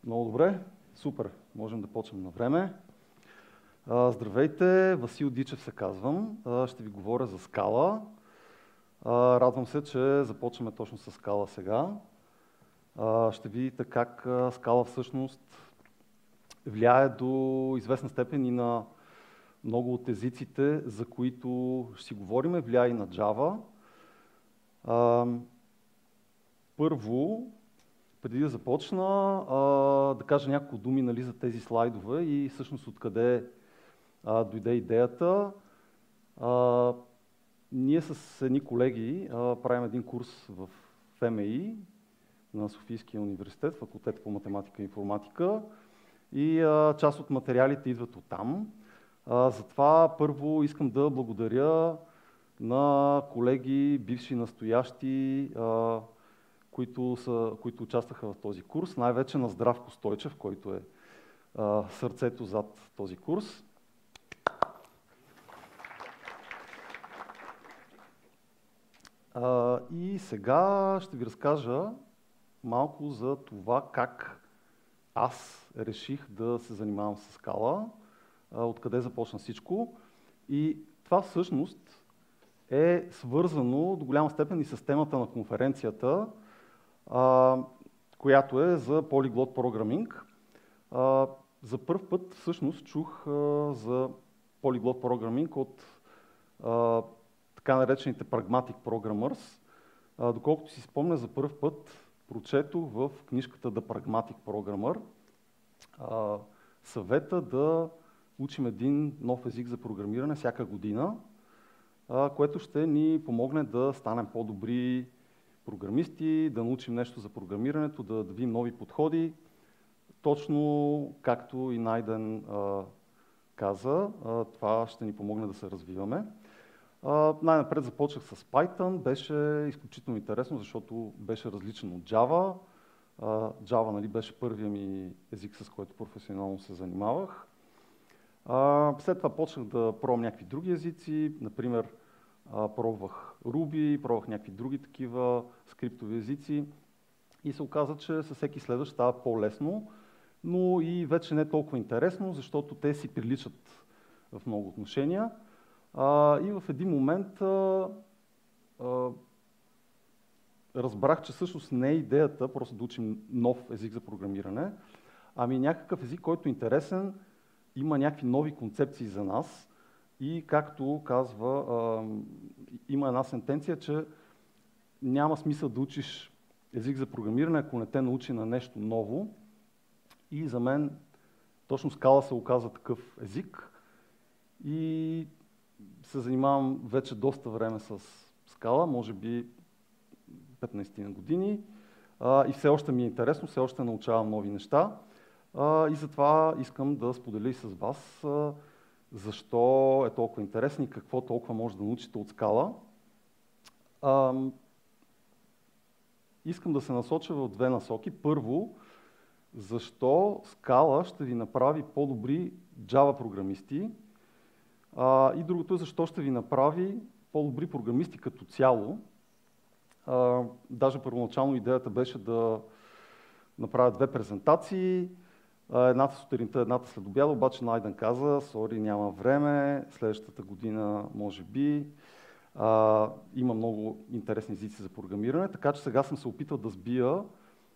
Много добре, супер, можем да почнем на време. Здравейте, Васил Дичев се казвам. Ще ви говоря за Scala. Радвам се, че започваме точно с Scala сега. Ще видите как Scala всъщност влияе до известна степен и на много от езиците, за които ще си говорим, влияе и на Java. Първо, преди да започна, да кажа няколко думи за тези слайдове и всъщност откъде дойде идеята. Ние с едни колеги правим един курс в ФМИ на Софийския университет, факултет по математика и информатика, и част от материалите идват оттам. Затова първо искам да благодаря на колеги, бивши, настоящи, които участваха в този курс, най-вече на Здравко Стойчев, който е сърцето зад този курс. И сега ще ви разкажа малко за това как аз реших да се занимавам с Scala, откъде започна всичко. И това всъщност е свързано до голяма степен и с темата на конференцията, която е за Polyglot Programming. За първ път всъщност чух за Polyglot Programming от така наречените Pragmatic Programmers. Доколкото си спомня, за първ път прочетох в книжката The Pragmatic Programmer съвета да учим един нов език за програмиране всяка година, което ще ни помогне да станем по-добри програмисти, да научим нещо за програмирането, да видим нови подходи. Точно както и Найден каза, това ще ни помогне да се развиваме. Най-напред започнах с Python, беше изключително интересно, защото беше различен от Java. Java беше първият ми език, с който професионално се занимавах. След това почнах да пробвам някакви други езици, например пробвах Ruby, пробвах някакви други такива скриптови езици и се оказа, че със всеки следващ става по-лесно, но и вече не толкова интересно, защото те си приличат в много отношения. И в един момент разбрах, че всъщност не е идеята просто да учим нов език за програмиране, ами някакъв език, който е интересен, има някакви нови концепции за нас и както казва, има една сентенция, че няма смисъл да учиш език за програмиране, ако не те научи на нещо ново. И за мен точно Scala се оказа такъв език и се занимавам вече доста време с Scala, може би 15 на години, и все още ми е интересно, все още научавам нови неща. И затова искам да споделя и с вас защо е толкова интересен и какво толкова може да научите от Scala. Искам да се насоча в две насоки. Първо, защо Scala ще ви направи по-добри Java програмисти, и другото е защо ще ви направи по-добри програмисти като цяло. Даже първоначално идеята беше да направя две презентации, едната сутринта, едната след обяда, обаче Найден каза, сори, няма време, следващата година може би. Има много интересни езици за програмиране, така че сега съм се опитал да сбия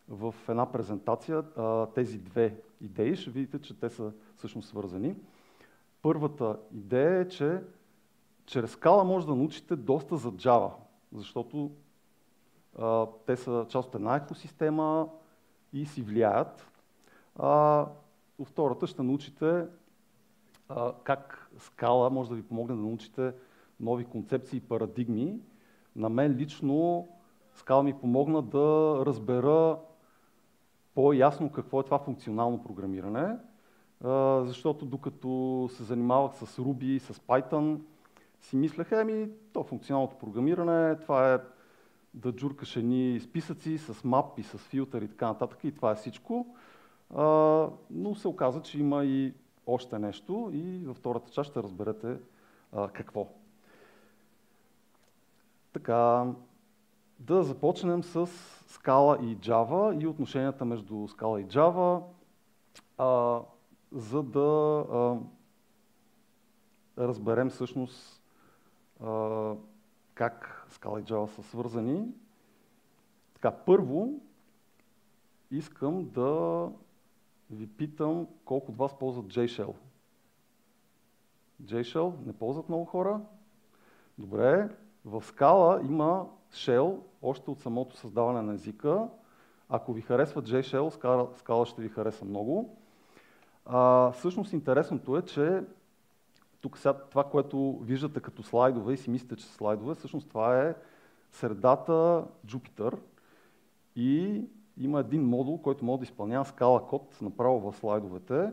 в една презентация тези две идеи. Ще видите, че те са всъщност свързани. Първата идея е, че чрез Scala може да научите доста за Java, защото те са част от една екосистема и си влияят. Втората ще научите как Scala може да ви помогне да научите нови концепции и парадигми. На мен лично Scala ми помогна да разбера по-ясно какво е това функционално програмиране, защото докато се занимавах с Ruby, с Python, си мислех, то функционалното програмиране, това е да джуркаш едни списъци с map и с филтър и така нататък, и това е всичко. Но се оказа, че има и още нещо и във втората част ще разберете какво. Така, да започнем с Scala и Java и отношенията между Scala и Java. за да разберем всъщност как Scala и Java са свързани. Така, първо искам да ви питам колко от вас ползват JShell. JShell не ползват много хора? Добре, в Scala има Shell още от самото създаване на езика. Ако ви харесва JShell, Scala ще ви хареса много. Всъщност интересното е, че тук сега това, което виждате като слайдове и си мислите, че са слайдове, всъщност това е средата Jupyter и има един модул, който може да изпълнява Scala код направо в слайдовете.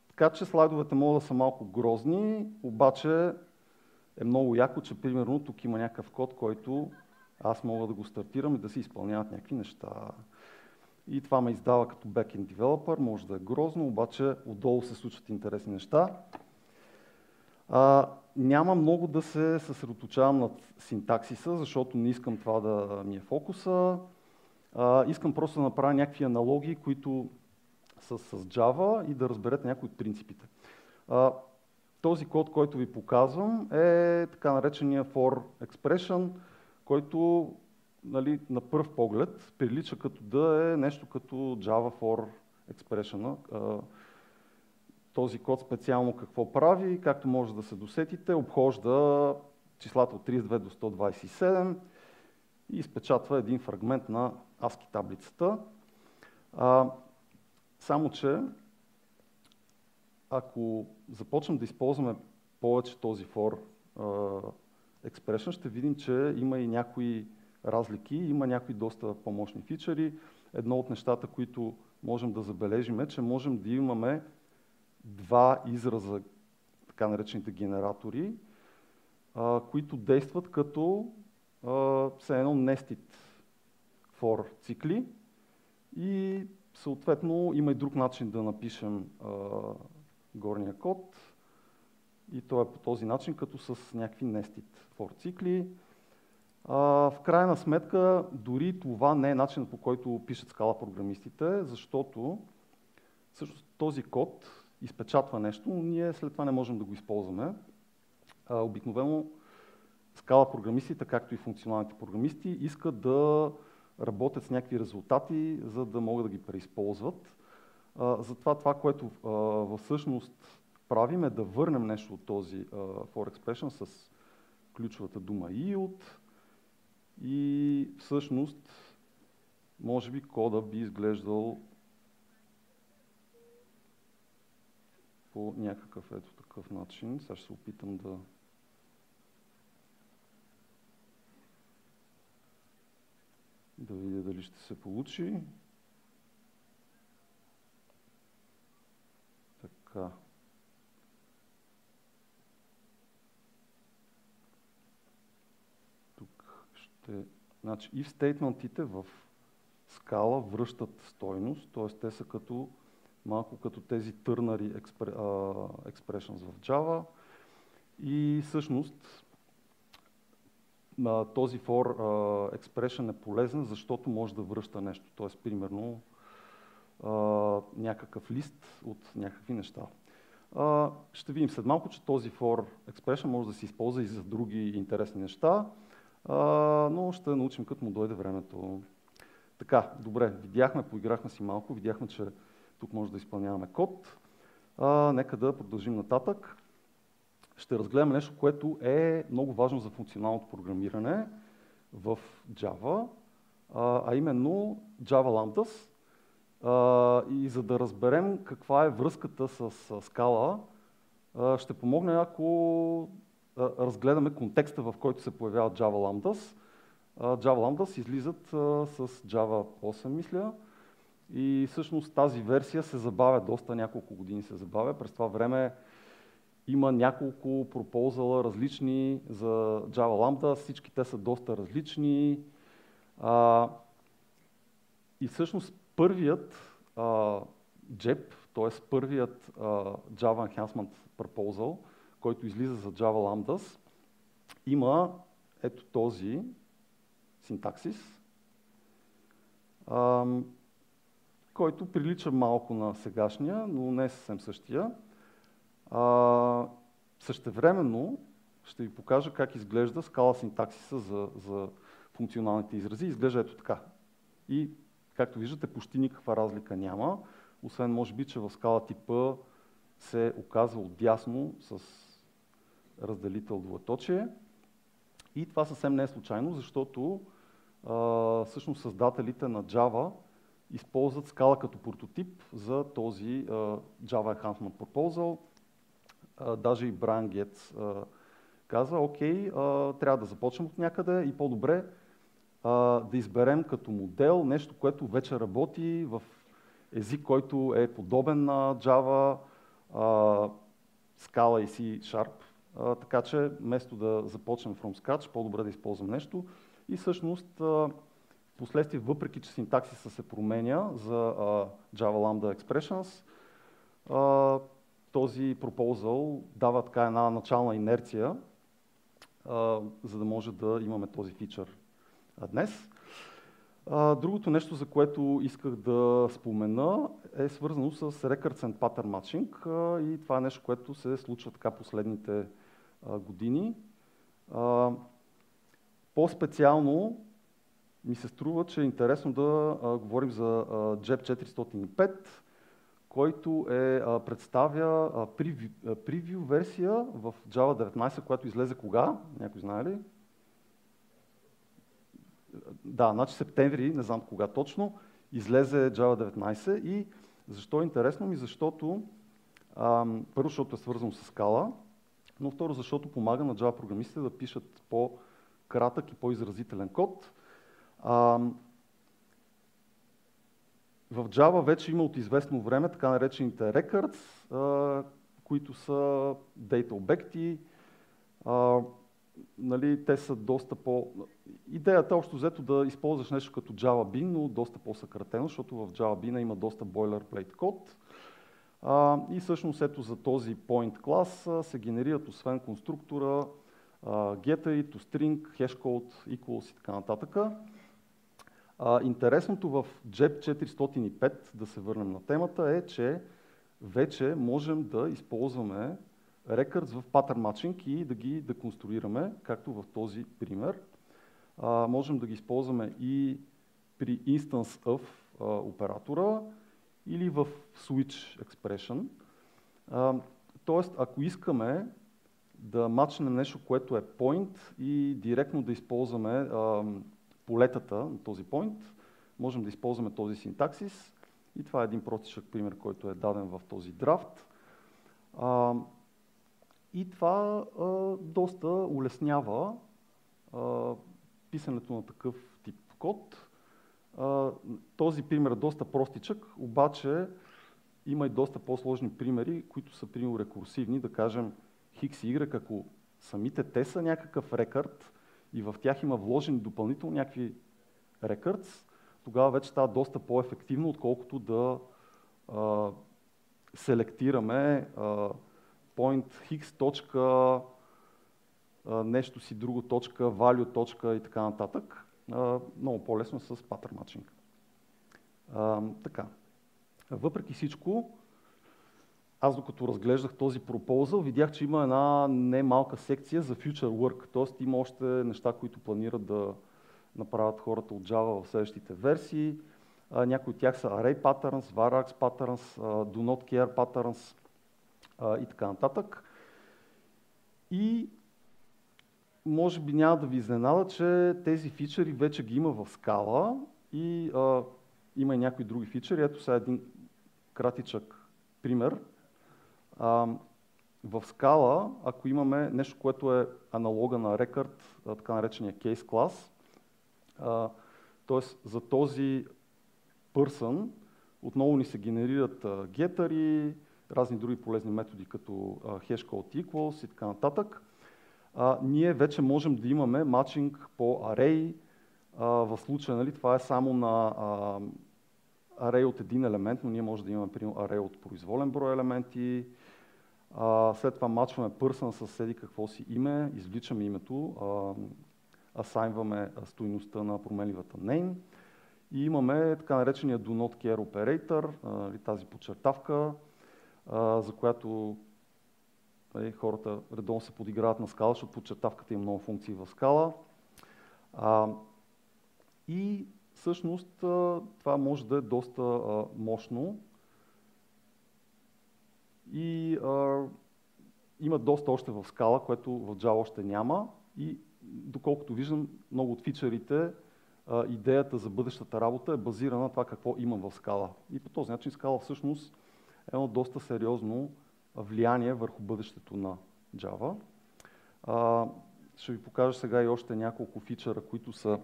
Така че слайдовете могат да са малко грозни, обаче е много яко, че примерно тук има някакъв код, който аз мога да го стартирам и да се изпълняват някакви неща. И това ме издава като backend developer, може да е грозно, обаче отдолу се случват интересни неща. Няма много да се съсредоточавам над синтаксиса, защото не искам това да ми е фокуса. Искам просто да направя някакви аналогии, които са с Java и да разберете някои от принципите. Този код, който ви показвам, е така наречения for expression, който нали, на пръв поглед прилича като да е нещо като Java for expression. Този код специално какво прави, както може да се досетите, обхожда числата от 32 до 127 и изпечатва един фрагмент на ASCII таблицата. Само че, ако започнем да използваме повече този for expression, ще видим, че има и някои разлики, има някои доста по-мощни фичъри. Едно от нещата, които можем да забележим е, че можем да имаме два израза, така наречените генератори, които действат като все едно nested for цикли и съответно има и друг начин да напишем горния код и то е по този начин, като с някакви nested for цикли. В крайна сметка, дори това не е начинът, по който пишат Scala програмистите, защото всъщност този код изпечатва нещо, но ние след това не можем да го използваме. Обикновено Scala програмистите, както и функционалните програмисти, искат да работят с някакви резултати, за да могат да ги преизползват. Затова това, което всъщност правим, е да върнем нещо от този for expression с ключовата дума yield и всъщност може би кода би изглеждал по някакъв ето такъв начин. Сега ще се опитам да видя дали ще се получи. Така. Тук ще... Значи, if стейтментите в Scala връщат стойност, т.е. те са като малко като тези ternary expressions в Java и всъщност този for expression е полезен, защото може да връща нещо, т.е. примерно някакъв лист от някакви неща. Ще видим след малко, че този for expression може да се използва и за други интересни неща, но ще научим като му дойде времето. Така, добре, поиграхме си малко, видяхме, че тук може да изпълняваме код. Нека да продължим нататък. Ще разгледаме нещо, което е много важно за функционалното програмиране в Java, а именно Java Lambdas. И за да разберем каква е връзката с Scala, ще помогне, ако разгледаме контекста, в който се появяват Java Lambdas. Java Lambdas излизат с Java 8, мисля. И всъщност тази версия се забавя доста, няколко години се забавя. През това време има няколко пропозала различни за Java Lambda, всички те са доста различни. И всъщност първият JEP, т.е. първият Java Enhancement Proposal, който излиза за Java Lambdas, има ето този синтаксис. който прилича малко на сегашния, но не е съвсем същия. Същевременно ще ви покажа как изглежда скала синтаксиса за функционалните изрази. Изглежда ето така. И, както виждате, почти никаква разлика няма, освен може би, че в скала типа се оказва отдясно с разделител двоеточие. И това съвсем не е случайно, защото всъщност създателите на Java използват скала като прототип за този Java Enhancement Proposal. Даже и Брайан Гетц каза, окей, трябва да започнем от някъде и по-добре да изберем като модел нещо, което вече работи в език, който е подобен на Java, Scala и C#. Така че, вместо да започнем from scratch, по-добре да използвам нещо. И всъщност, впоследствие, въпреки че синтаксиса се променя за Java Lambda Expressions, този пропозал дава така една начална инерция, за да може да имаме този фичър днес. Другото нещо, за което исках да спомена, е свързано с Records and Pattern Matching и това е нещо, което се случва така последните години. По-специално ми се струва, че е интересно да говорим за JEP 405, който представя превю версия в Java 19, която излезе кога? Някой знае ли? Да, значи септември, не знам кога точно, излезе Java 19 и защо е интересно? Защото първо, защото е свързано с Scala, но второ, защото помага на Java програмистите да пишат по-кратък и по-изразителен код. В Java вече има от известно време така наречените records, които са data обекти. Нали, те са доста по... Идеята е общо взето да използваш нещо като Java Bean, но доста по-съкратено, защото в Java Bean има доста boilerplate код. И всъщност ето за този point клас се генерират освен конструктора, getter, toString, hashcode, equals и така нататък. Интересното в JEP 405, да се върнем на темата, е, че вече можем да използваме records в pattern matching и да ги деконструираме, както в този пример. Можем да ги използваме и при instance of оператора или в switch expression. Тоест, ако искаме да мачнем нещо, което е point и директно да използваме полетата на този point, можем да използваме този синтаксис. И това е един простичък пример, който е даден в този драфт. И това доста улеснява писането на такъв тип код. Този пример е доста простичък, обаче има и доста по-сложни примери, които са примерно рекурсивни, да кажем X и Y, ако самите те са някакъв рекърд и в тях има вложени допълнително някакви рекърдс, тогава вече става доста по-ефективно, отколкото да селектираме point x точка, нещо си друго точка, value точка и така нататък. Много по-лесно с pattern matching. Така. Въпреки всичко, аз докато разглеждах този пропозал, видях, че има една немалка секция за future work, т.е. има още неща, които планират да направят хората от Java в следващите версии. Някои от тях са array patterns, var patterns, do not care patterns и така нататък. И може би няма да ви изненада, че тези фичъри вече ги има в Scala и има и някои други фичъри. Ето сега един кратичък пример. В Scala, ако имаме нещо, което е аналога на record, така наречения case class, т.е. за този person отново ни се генерират getter-и, разни други полезни методи, като hashcode equals и така нататък. Ние вече можем да имаме матчинг по array. В случая, нали, това е само на array от един елемент, но ние можем да имаме array от произволен брой елементи. След това матчваме person с еди какво си име, извличаме името, асайнваме стойността на променливата name. И имаме така наречения Do Not Care Operator, тази подчертавка, за която хората редовно се подиграват на скала, защото подчертавката има много функции в скала. И всъщност това може да е доста мощно и има доста още в скала, което в Java още няма. И доколкото виждам, много от фичърите, идеята за бъдещата работа е базирана на това какво има в скала. И по този начин скала всъщност е едно доста сериозно влияние върху бъдещето на Java. Ще ви покажа сега и още няколко фичъра, които са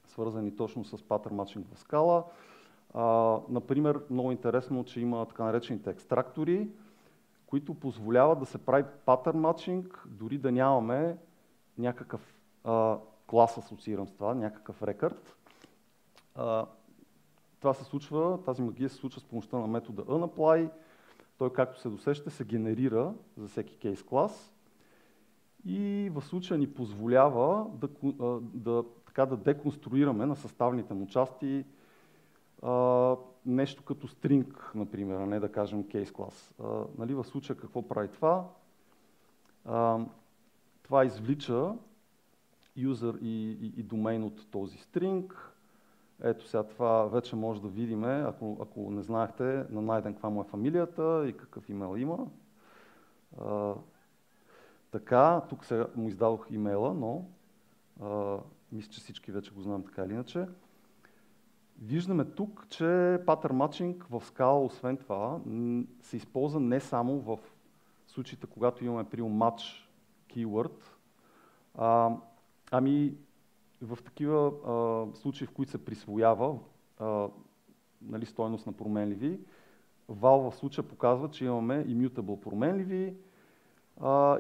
свързани точно с pattern matching в скала. Например, много интересно, че има така наречените екстрактори, които позволяват да се прави pattern matching, дори да нямаме някакъв клас асоцииран с това, някакъв рекърд. Това се случва, тази магия се случва с помощта на метода unapply. Той, както се досеща, се генерира за всеки кейс клас и в случая ни позволява да деконструираме на съставните му части нещо като string, например, а не да кажем кейс клас. Нали, в случая какво прави това? Това извлича юзер и домейн от този string. Ето сега това вече може да видим, ако не знаехте на Найден каква му е фамилията и какъв имейл има. Така, тук сега му издадох имейла, но мисля, че всички вече го знаем така или иначе. Виждаме тук, че pattern matching в Scala, освен това, се използва не само в случаите, когато имаме при match keyword, ами в такива случаи, в които се присвоява нали, стойност на променливи, Valve в случая показва, че имаме immutable променливи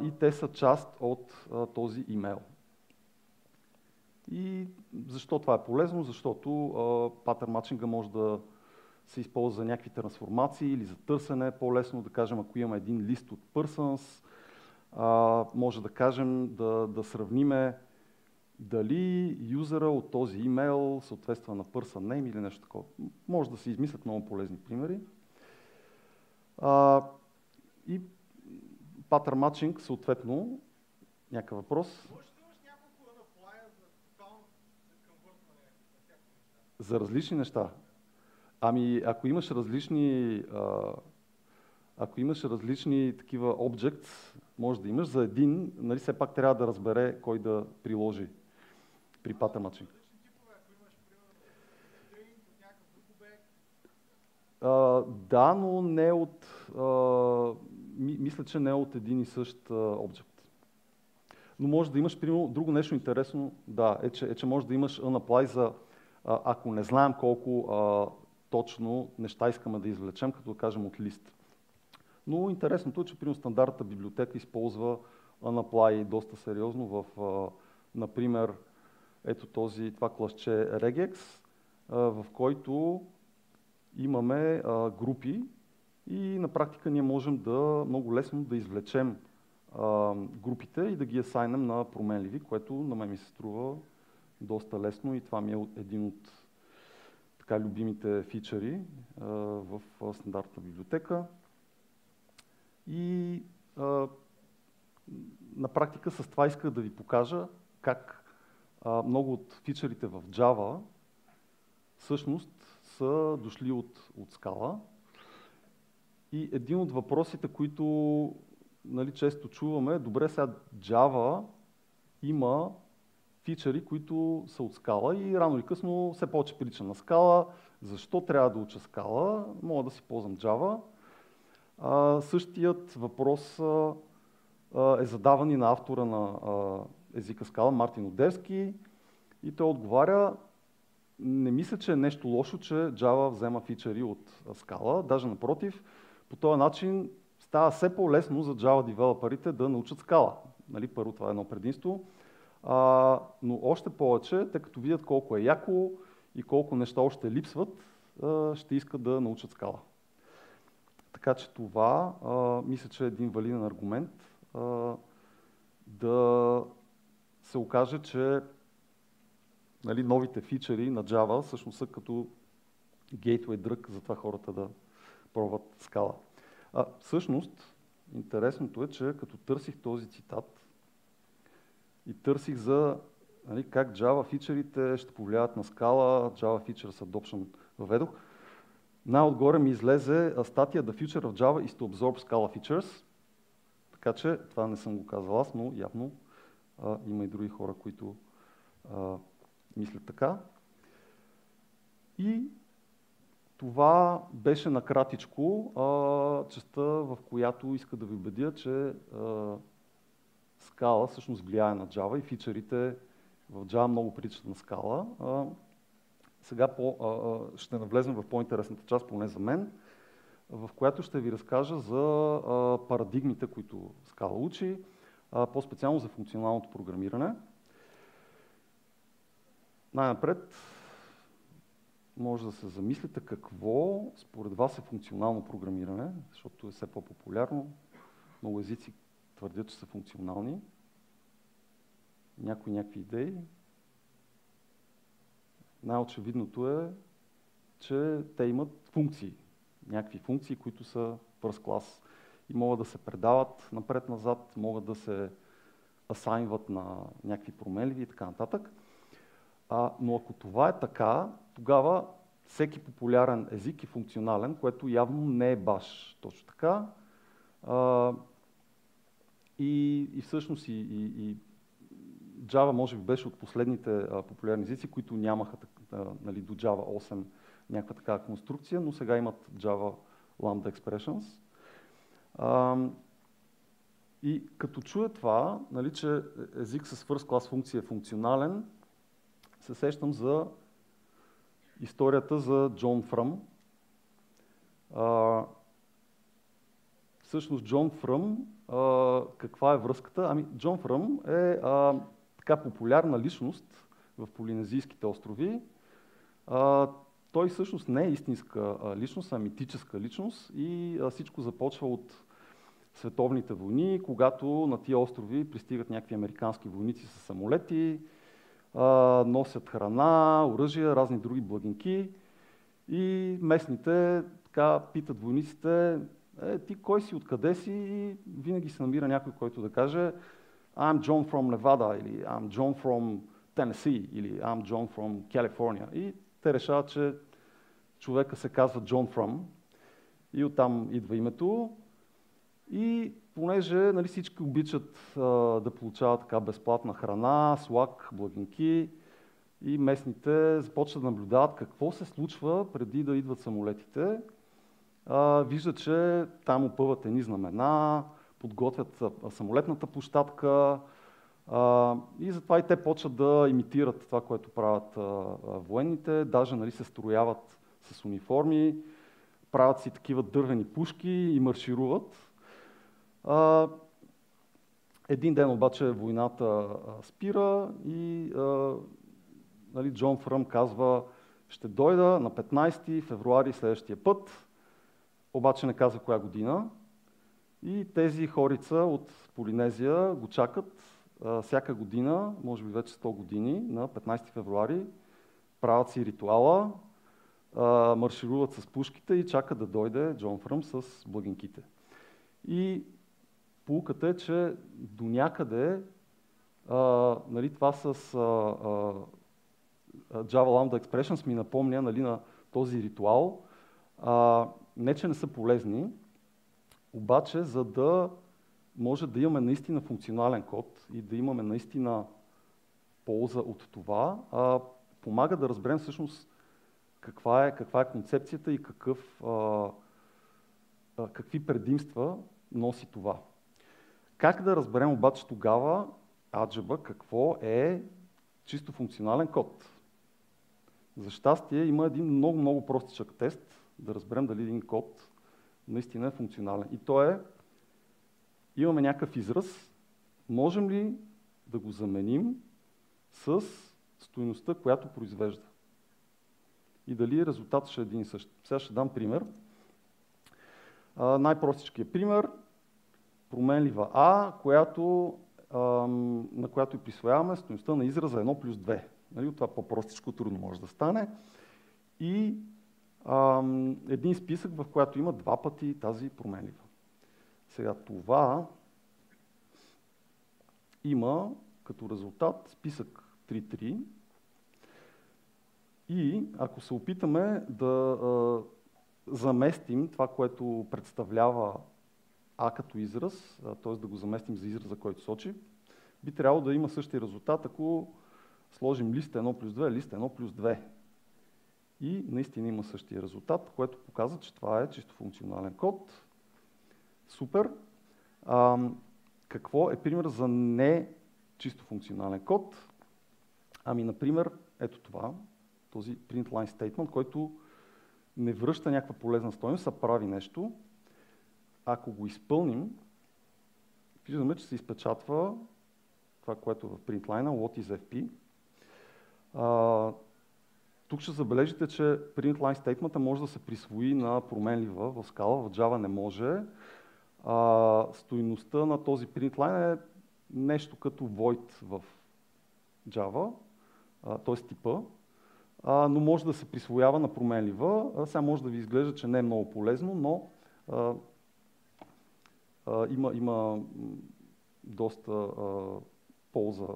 и те са част от този имейл. И защо това е полезно? Защото pattern matching може да се използва за някакви трансформации или за търсене. По-лесно да кажем, ако имаме един лист от persons, може да кажем да сравниме дали юзера от този имейл съответства на person name или нещо такова. Може да се измислят много полезни примери. И pattern matching, съответно, някакъв въпрос. Може да имаш няколко unapply за тотално конвъртване на всякакви неща? За различни неща. Ами, ако имаш различни такива objects, може да имаш за един, нали, все пак трябва да разбере кой да приложи при pattern matching. Различни типове, ако имаш, примерно, string от някакъв друг обект. Да, но не от... мисля, че не е от един и същ object. Но може да имаш, примерно, друго нещо интересно, да, че може да имаш unapply за, ако не знаем колко точно неща искаме да извлечем, като да кажем от лист. Но интересното е, че примерно стандартната библиотека използва unapply доста сериозно в, например, ето това класче regex, в който имаме групи и на практика ние можем много лесно да извлечем групите и да ги асайнем на променливи, което на мен ми се струва доста лесно и това ми е един от така любимите фичъри в стандартната библиотека. И на практика с това исках да ви покажа как много от фичърите в Java всъщност са дошли от Scala. И един от въпросите, които нали, често чуваме, добре, сега Java има фичъри, които са от Scala и рано или късно все повече прилича на Scala. Защо трябва да уча Scala? Мога да си ползвам Java. Същият въпрос е задаван и на автора на езика Scala, Мартин Одевски, и той отговаря: не мисля, че е нещо лошо, че Java взема фичъри от Scala, даже напротив, по този начин става все по-лесно за Java девелоперите да научат Scala. Нали, първо, това е едно предимство, но още повече, те като видят колко е яко и колко неща още липсват, ще искат да научат Scala. Така че това, мисля, че е един валиден аргумент да се окаже, че нали, новите фичъри на Java всъщност са като гейтвей дръг, затова хората да пробват скала. Всъщност, интересното е, че като търсих този цитат и търсих за нали, как Java фичърите ще повлияят на скала, Java Features Adoption въведох, най-отгоре ми излезе статия The Future of Java is to absorb Scala Features. Така че това не съм го казал аз, но явно има и други хора, които мислят така. И това беше накратичко частта, в която иска да ви убедя, че Scala всъщност влияе на Java и фичърите в Java много приличат на Scala. Сега ще навлезем в по-интересната част, поне за мен, в която ще ви разкажа за парадигмите, които Scala учи, по-специално за функционалното програмиране. Най-напред може да се замислите какво според вас е функционално програмиране, защото е все по-популярно. Много езици твърдят, че са функционални. Някакви идеи. Най-очевидното е, че те имат функции. Някакви функции, които са first class и могат да се предават напред-назад, могат да се асайнват на някакви променливи и така нататък. Но ако това е така, тогава всеки популярен език е функционален, което явно не е баш точно така. И всъщност и Java може би беше от последните популярни езици, които нямаха нали, до Java 8 някаква такава конструкция, но сега имат Java Lambda Expressions. И като чуя това, нали, че език с first class функция е функционален, се сещам за историята за Джон Фръм. Всъщност Джон Фръм, каква е връзката? Ами Джон Фръм е така популярна личност в Полинезийските острови. Той всъщност не е истинска личност, а митическа личност и всичко започва от световните войни, когато на тия острови пристигат някакви американски войници с самолети, носят храна, оръжия, разни други благинки и местните така питат войниците: ти кой си, откъде си? И винаги се намира някой, който да каже: I'm John from Nevada, или I'm John from Tennessee, или I'm John from California. И те решават, че човека се казва John From и оттам идва името. И понеже нали, всички обичат да получават така безплатна храна, слаг, благинки, и местните започват да наблюдават какво се случва преди да идват самолетите. Виждат, че там опъват едни знамена, подготвят самолетната площадка и затова и те почват да имитират това, което правят военните. Даже нали, се строяват с униформи, правят си такива дървени пушки и маршируват. Един ден обаче войната спира и нали, Джон Фръм казва: ще дойда на 15 февруари следващия път, обаче не казва коя година. И тези хорица от Полинезия го чакат всяка година, може би вече 100 години, на 15 февруари, правят си ритуала, маршируват с пушките и чакат да дойде Джон Фръм с благинките. И поуката е, че до някъде нали, това с Java Lambda Expressions ми напомня нали, на този ритуал. Не, че не са полезни, обаче за да може да имаме наистина функционален код и да имаме наистина полза от това, помага да разберем всъщност каква е концепцията и какви предимства носи това. Как да разберем обаче тогава алджебра какво е чисто функционален код? За щастие има един много простичък тест да разберем дали един код наистина е функционален. И то е: имаме някакъв израз, можем ли да го заменим с стойността, която произвежда? И дали резултатът ще е един и същ. Сега ще дам пример. Най-простичкият пример: променлива А, на която присвояваме стойността на израза 1 плюс 2. Нали, от това по-простичко трудно може да стане. И един списък, в който има 2 пъти тази променлива. Сега това има като резултат списък 3.3 и ако се опитаме да заместим това, което представлява А като израз, т.е. да го заместим за израза, който сочи, би трябвало да има същия резултат, ако сложим лист 1 плюс 2, лист 1 плюс 2. И наистина има същия резултат, което показва, че това е чисто функционален код. Супер. Какво е пример за не чисто функционален код? Ами, например, ето това, този print line statement, който не връща някаква полезна стойност, а прави нещо. Ако го изпълним, виждаме, че се изпечатва това, което е в print line, what is FP. Тук ще забележите, че print line statement може да се присвои на променлива в скала, в Java не може. Стойността на този print line е нещо като void в Java, т.е. типа, но може да се присвоява на променлива. Сега може да ви изглежда, че не е много полезно, но има доста полза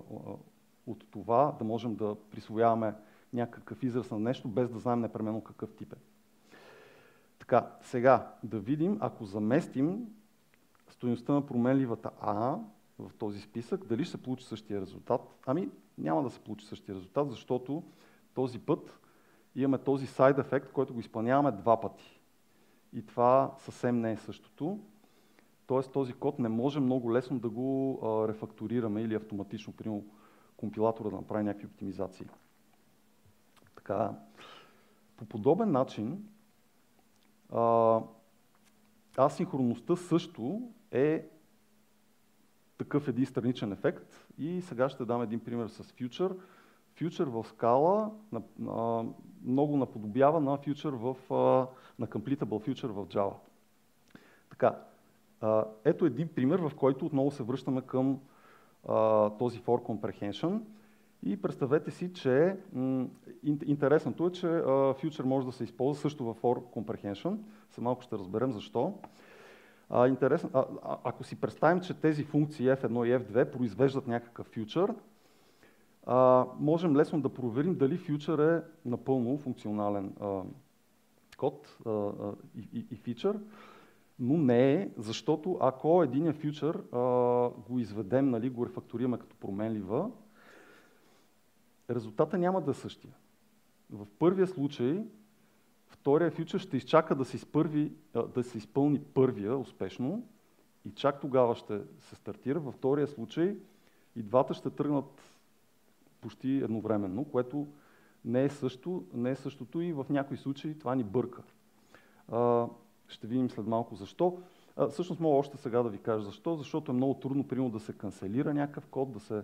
от това, да можем да присвояваме някакъв израз на нещо, без да знаем непременно какъв тип е. Така, сега да видим, ако заместим стойността на променливата А в този списък, дали ще се получи същия резултат? Ами, няма да се получи същия резултат, защото този път имаме този side ефект, който го изпълняваме 2 пъти. И това съвсем не е същото. Тоест този код не може много лесно да го рефакторираме или автоматично, примерно, компилатора да направи някакви оптимизации. Така, по подобен начин, асинхронността също е такъв един страничен ефект. И сега ще дам един пример с future. Future в скала много наподобява на на completable future в Java. Така, ето един пример, в който отново се връщаме към този for comprehension. И представете си, че интересното е, че future може да се използва също в for comprehension. След малко ще разберем защо. Ако си представим, че тези функции F1 и F2 произвеждат някакъв future, можем лесно да проверим дали future е напълно функционален код и фичър, но не е, защото ако единия фичър го изведем, нали, го рефакторираме като променлива, резултата няма да е същия. В първия случай, втория фичър ще изчака да се изпълни първия успешно и чак тогава ще се стартира. Във втория случай и двата ще тръгнат почти едновременно, което не е същото и в някои случаи това ни бърка. Ще видим след малко защо. Всъщност мога още сега да ви кажа защо, защото е много трудно, примерно, да се канцелира някакъв код, да се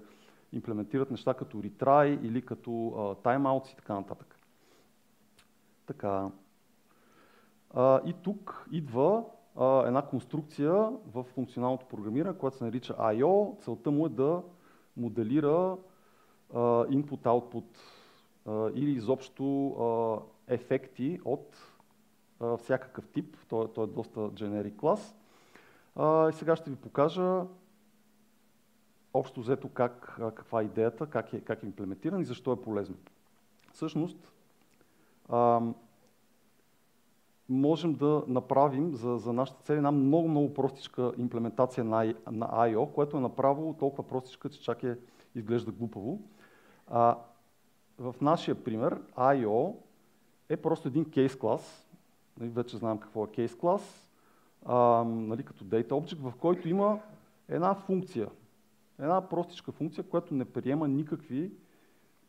имплементират неща като retry или като timeouts и така нататък. Така. И тук идва една конструкция в функционалното програмиране, която се нарича I/O. Целта му е да моделира input-output или изобщо ефекти от всякакъв тип. Той е доста generic клас. И сега ще ви покажа общо взето каква е идеята, как е имплементиран и защо е полезно. Всъщност, можем да направим за нашата цел една много простичка имплементация на I/O, което е направо толкова простичка, че чак изглежда глупаво. В нашия пример I/O е просто един кейс клас. Вече знаем какво е кейс клас, нали, като data object, в който има една функция. Една простичка функция, която не приема никакви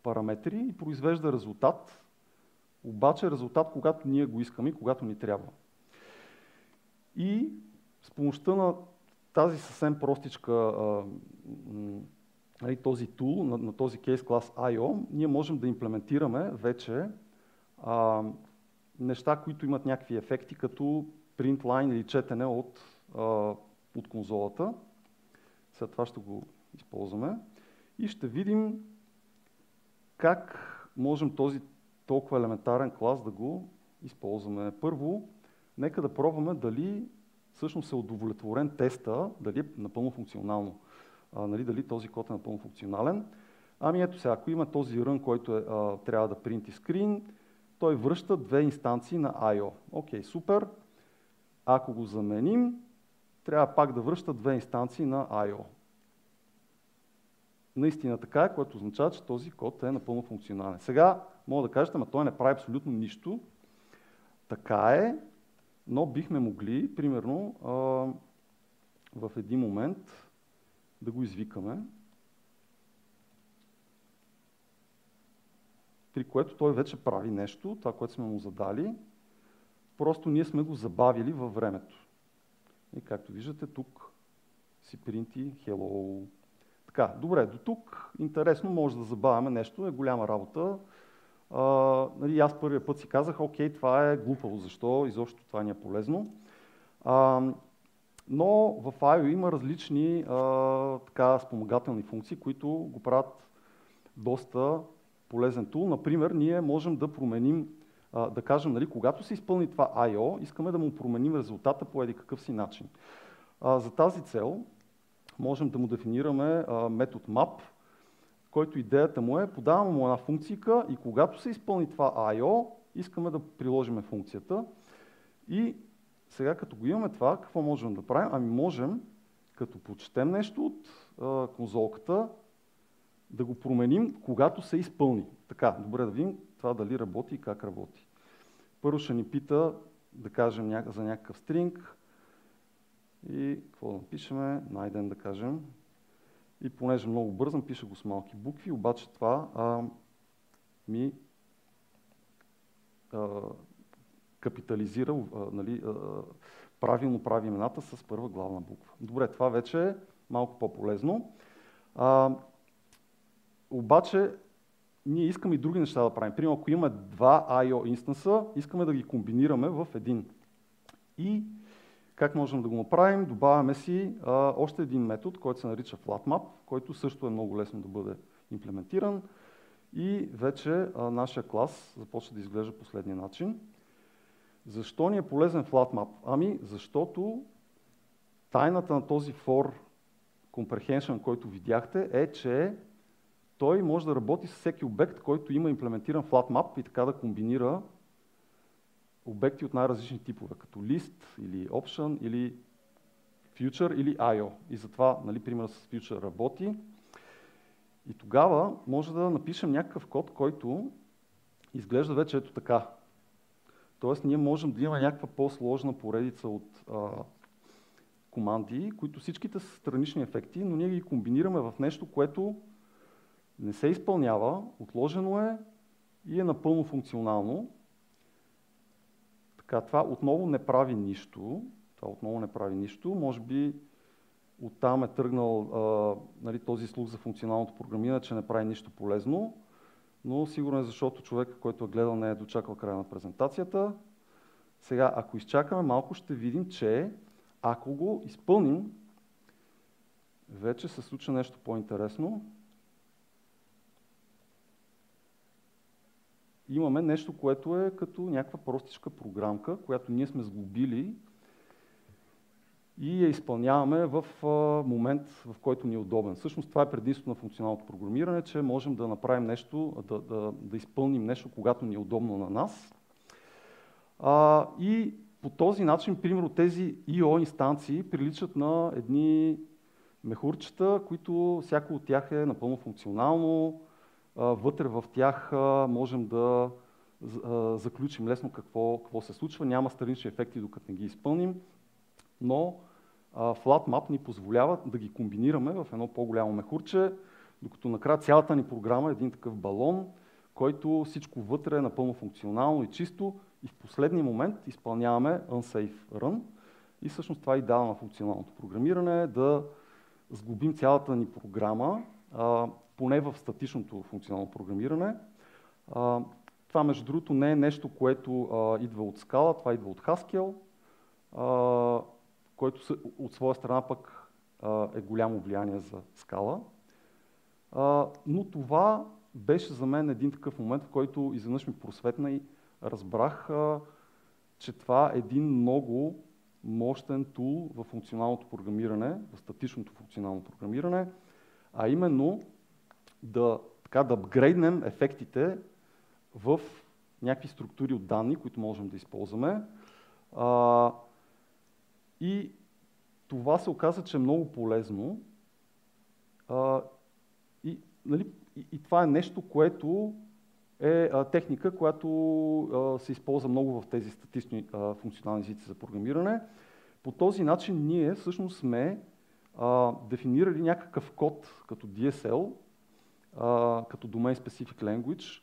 параметри и произвежда резултат. Обаче резултат, когато ние го искаме и когато ни трябва. И с помощта на тази съвсем простичка този tool, на този case клас I/O, ние можем да имплементираме вече неща, които имат някакви ефекти, като print line или четене от конзолата. След това ще го използваме и ще видим как можем този толкова елементарен клас да го използваме? Първо, нека да пробваме дали всъщност е удовлетворен теста, дали е напълно функционално. Дали този код е напълно функционален. Ами ето сега, ако има този run, който трябва да принти screen, той връща две инстанции на I/O. Окей, супер. Ако го заменим, трябва пак да връща две инстанции на I/O. Наистина така е, което означава, че този код е напълно функционален. Сега мога да кажете, ама той не прави абсолютно нищо. Така е, но бихме могли, примерно, в един момент да го извикаме, при което той вече прави нещо, това, което сме му задали, просто ние сме го забавили във времето. И както виждате, тук си принти hello. Така, добре, до тук интересно, може да забавяме нещо, е голяма работа. Аз първия път си казах, окей, това е глупаво, защо изобщо това ни е полезно. Но в I/O има различни спомагателни функции, които го правят доста полезен тул. Например, ние можем да променим, да кажем, когато се изпълни това I/O, искаме да му променим резултата по еди какъв си начин. За тази цел можем да му дефинираме метод map, който идеята му е, подаваме му една функцийка и когато се изпълни това I/O, искаме да приложим функцията. И сега като го имаме това, какво можем да правим? Ами можем, като прочетем нещо от конзолката, да го променим, когато се изпълни. Така, добре да видим това дали работи и как работи. Първо ще ни пита да кажем за някакъв стринг и какво да напишем, найден да кажем. И понеже много бързам, пиша го с малки букви, обаче това ми капитализира, правилно прави имената с първа главна буква. Добре, това вече е малко по-полезно. Обаче ние искаме и други неща да правим. Примерно, ако има два I/O инстанса, искаме да ги комбинираме в един. И как можем да го направим? Добавяме си още един метод, който се нарича FlatMap, който също е много лесно да бъде имплементиран. И вече нашия клас започва да изглежда последния начин. Защо ни е полезен FlatMap? Ами, защото тайната на този for comprehension, който видяхте, е, че той може да работи с всеки обект, който има имплементиран FlatMap и така да комбинира обекти от най-различни типове, като list, или option, или future, или I/O. И затова, примерът с future работи. И тогава може да напишем някакъв код, който изглежда вече ето така. Тоест, ние можем да имаме някаква по-сложна поредица от команди, които всичките са странични ефекти, но ние ги комбинираме в нещо, което не се изпълнява, отложено е и е напълно функционално. Така, това отново не прави нищо. Може би оттам е тръгнал този слух за функционалното програмиране, че не прави нищо полезно, но сигурно е защото човек, който е гледал, не е дочакал края на презентацията. Сега, ако изчакаме малко, ще видим, че ако го изпълним, вече се случва нещо по-интересно. Имаме нещо, което е като някаква простичка програмка, която ние сме сглобили и я изпълняваме в момент, в който ни е удобен. Всъщност това е предимството на функционалното програмиране, че можем да направим нещо, да изпълним нещо, когато ни е удобно на нас. И по този начин, примерно, тези I/O инстанции приличат на едни мехурчета, които всяко от тях е напълно функционално. Вътре в тях можем да заключим лесно какво се случва. Няма странични ефекти, докато не ги изпълним, но FlatMap ни позволява да ги комбинираме в едно по-голямо мехурче, докато накрая цялата ни програма е един такъв балон, който всичко вътре е напълно функционално и чисто и в последния момент изпълняваме unsafe run. И всъщност това е идеално на функционалното програмиране, да сглобим цялата ни програма, поне в статичното функционално програмиране. Това, между другото, не е нещо, което идва от Scala, това идва от Haskell, който от своя страна пък е голямо влияние за Scala. Но това беше за мен един такъв момент, в който изведнъж ми просветна и разбрах, че това е един много мощен тул в функционалното програмиране, в статичното функционално програмиране, а именно да апгрейднем ефектите в някакви структури от данни, които можем да използваме. И това се оказа, че е много полезно. И това е нещо, което е техника, която се използва много в тези статични функционални езици за програмиране. По този начин ние всъщност сме дефинирали някакъв код като DSL, като Domain Specific Language,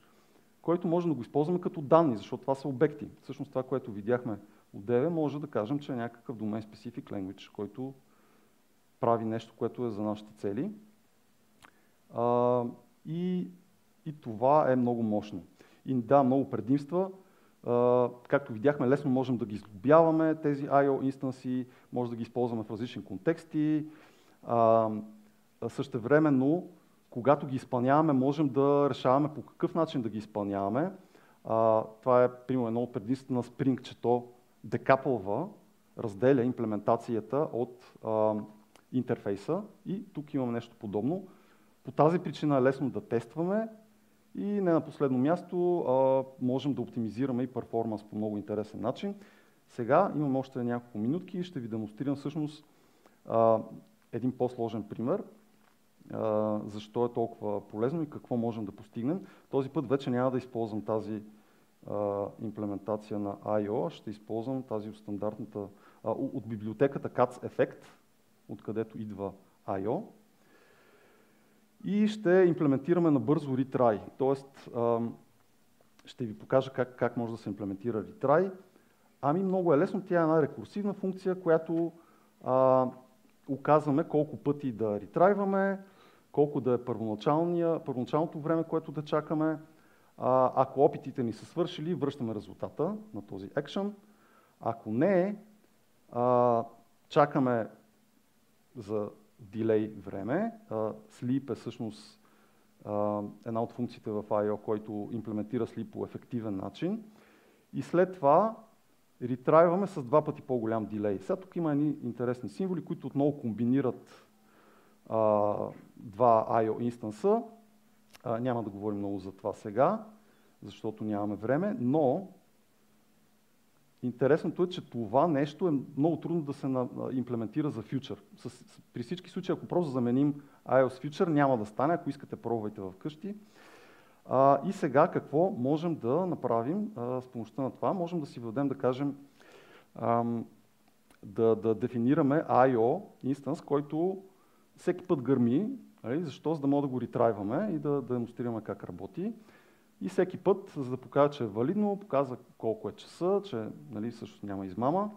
който може да го използваме като данни, защото това са обекти. Всъщност това, което видяхме отдеве, може да кажем, че е някакъв Domain Specific Language, който прави нещо, което е за нашите цели. И това е много мощно. И да, много предимства. Както видяхме, лесно можем да ги изглобяваме тези I/O инстанси, може да ги използваме в различни контексти. Същевременно, когато ги изпълняваме, можем да решаваме по какъв начин да ги изпълняваме. Това е, примерно, едно от предимствата на Spring, че то декапълва, разделя имплементацията от интерфейса и тук имаме нещо подобно. По тази причина е лесно да тестваме и не на последно място можем да оптимизираме и перформанс по много интересен начин. Сега имам още няколко минутки и ще ви демонстрирам всъщност един по-сложен пример, защо е толкова полезно и какво можем да постигнем. Този път вече няма да използвам тази имплементация на I/O, ще използвам тази от стандартната, от библиотеката Cats Effect, откъдето идва I/O. И ще имплементираме набързо retry, т.е. ще ви покажа как може да се имплементира retry. Много е лесно, тя е една рекурсивна функция, която указваме колко пъти да ретрайваме, колко да е първоначалното време, което да чакаме. Ако опитите ни са свършили, връщаме резултата на този action. Ако не, чакаме за дилей време. Sleep е всъщност една от функциите в I/O, който имплементира Sleep по ефективен начин. И след това ретрайваме с 2 пъти по-голям дилей. Сега тук има едни интересни символи, които отново комбинират два I/O инстанса. Няма да говорим много за това сега, защото нямаме време, но интересното е, че това нещо е много трудно да се имплементира за фьючер. При всички случаи, ако просто заменим I/O с фьючер, няма да стане. Ако искате, пробвайте вкъщи. И сега какво можем да направим с помощта на това? Можем да си въведем, да кажем, да дефинираме I/O инстанс, който всеки път гърми. Защо? За да можем да го ретрайваме и да демонстрираме как работи. И всеки път, за да покажа, че е валидно, показва колко е часа, че също няма измама.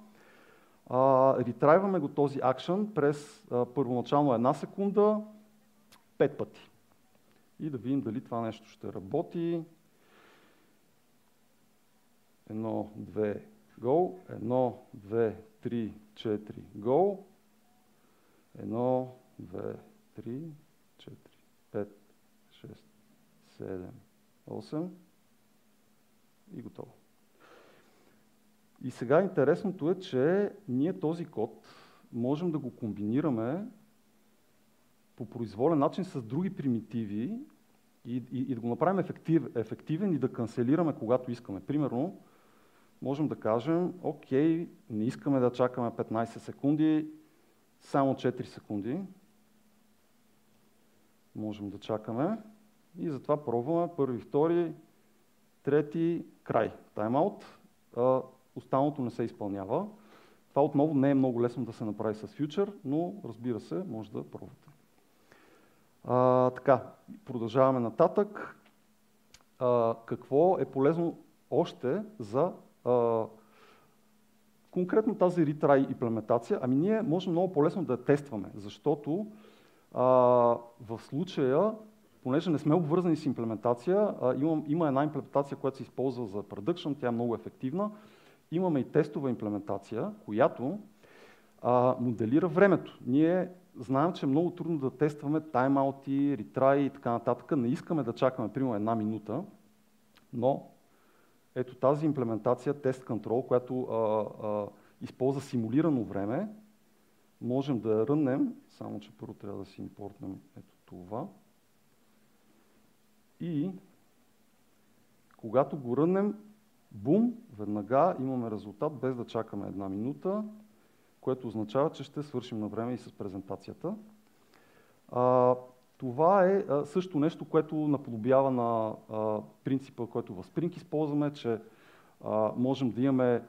Ретрайваме го този акшън през първоначално 1 секунда, 5 пъти. И да видим дали това нещо ще работи. 1, 2, go. 1, 2, 3, 4, go. 1, 2, 3, 4, 5, 6, 7, 8 и готово. И сега интересното е, че ние този код можем да го комбинираме по произволен начин с други примитиви и да го направим ефективен и да канцелираме, когато искаме. Примерно, можем да кажем, окей, не искаме да чакаме 15 секунди, само 4 секунди. Можем да чакаме и затова пробваме първи, втори, трети, край. Тайм-аут. Останалото не се изпълнява. Това отново не е много лесно да се направи с фьючер, но разбира се, може да пробвате. Така, продължаваме нататък. Какво е полезно още за конкретно тази retry имплементация? Ние можем много по-лесно да я тестваме, защото в случая, понеже не сме обвързани с имплементация, има една имплементация, която се използва за production, тя е много ефективна. Имаме и тестова имплементация, която моделира времето. Ние знаем, че е много трудно да тестваме тайм-аути, ретраи и така нататък. Не искаме да чакаме, примерно, 1 минута, но ето тази имплементация, тест контрол, която използва симулирано време, можем да я ръннем, само че първо трябва да си импортнем ето това. И когато го ръннем, бум, веднага имаме резултат, без да чакаме 1 минута, което означава, че ще свършим на време и с презентацията. Това е също нещо, което наподобява на принципа, който в Spring използваме, че можем да имаме,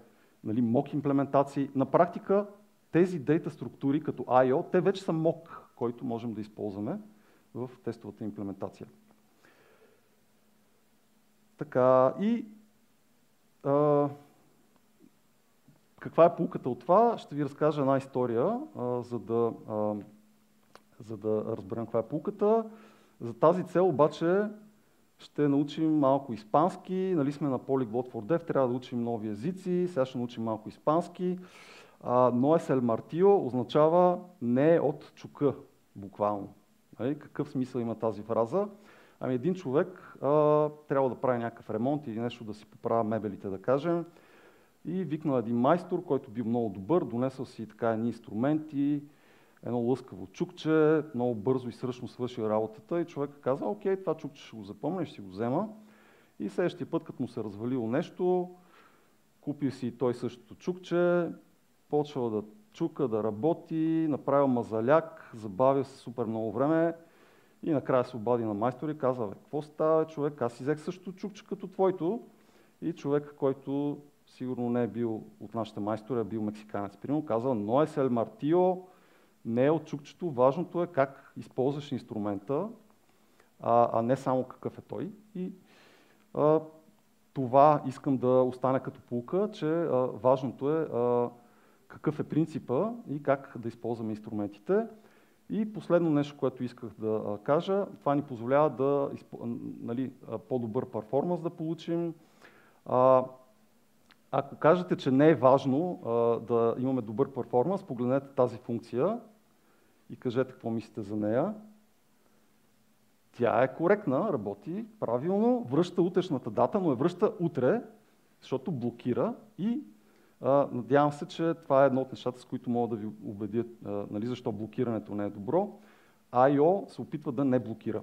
нали, mock имплементации. На практика тези дейта структури като I/O, те вече са mock, който можем да използваме в тестовата имплементация. Така, и каква е поуката от това? Ще ви разкажа една история, за да разберем каква е поуката. За тази цел обаче ще научим малко испански. Нали сме на Polyglot for Dev, трябва да учим нови езици. Сега ще научим малко испански. No es el martillo означава не е от чука, буквално. Какъв смисъл има тази фраза? Ами един човек трябва да прави някакъв ремонт или нещо да си поправя мебелите, да кажем. И викнал един майстор, който бил много добър, донесъл си така едни инструменти, едно лъскаво чукче, много бързо и сръчно свърши работата и човек каза, окей, това чукче ще го запомня, ще си го взема. И следващия път, като му се развалило нещо, купил си и той същото чукче, почва да чука, да работи, направил мазаляк, забавил се супер много време и накрая се обади на майстор и каза, какво става, човек, аз си взех същото чукче като твоето. И човек, който сигурно не е бил от нашите майстори, е бил мексиканец, примерно, казал, no es el martillo, не е от чукчето, важното е как използваш инструмента, а не само какъв е той. И това искам да остане като поука, че важното е какъв е принципа и как да използваме инструментите. И последно нещо, което исках да кажа, това ни позволява да по-добър перформанс да получим. Ако кажете, че не е важно да имаме добър перформанс, погледнете тази функция и кажете какво мислите за нея. Тя е коректна, работи правилно, връща утрешната дата, но я връща утре, защото блокира и надявам се, че това е едно от нещата, с които мога да ви убедя, нали, защо блокирането не е добро. I/O се опитва да не блокира.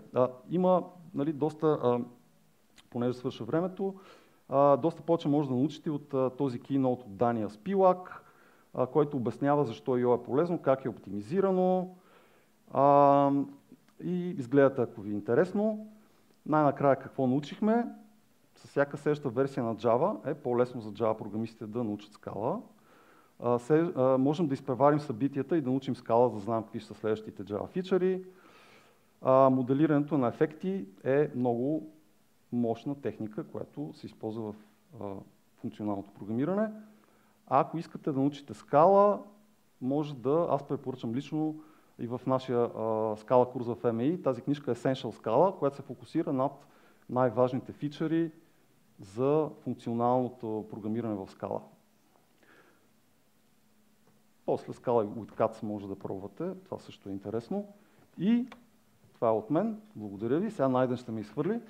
Има, нали, доста, понеже свърша времето, доста повече може да научите от този keynote от Дания Спилак, който обяснява защо I/O е полезно, как е оптимизирано и изгледате, ако ви е интересно. Най-накрая какво научихме? С всяка следваща версия на Java е по-лесно за Java програмистите да научат скала. Можем да изпреварим събитията и да научим скала, за да знаем какви са следващите Java фичъри. Моделирането на ефекти е много мощна техника, която се използва в функционалното програмиране. А ако искате да научите скала, може да, аз препоръчам лично и в нашия скала курс в MAE, тази книжка е Essential Scala, която се фокусира над най-важните фичъри за функционалното програмиране в скала. После скала и WithCats може да пробвате, това също е интересно. И това е от мен, благодаря ви, сега Найден ще ме изхвърли.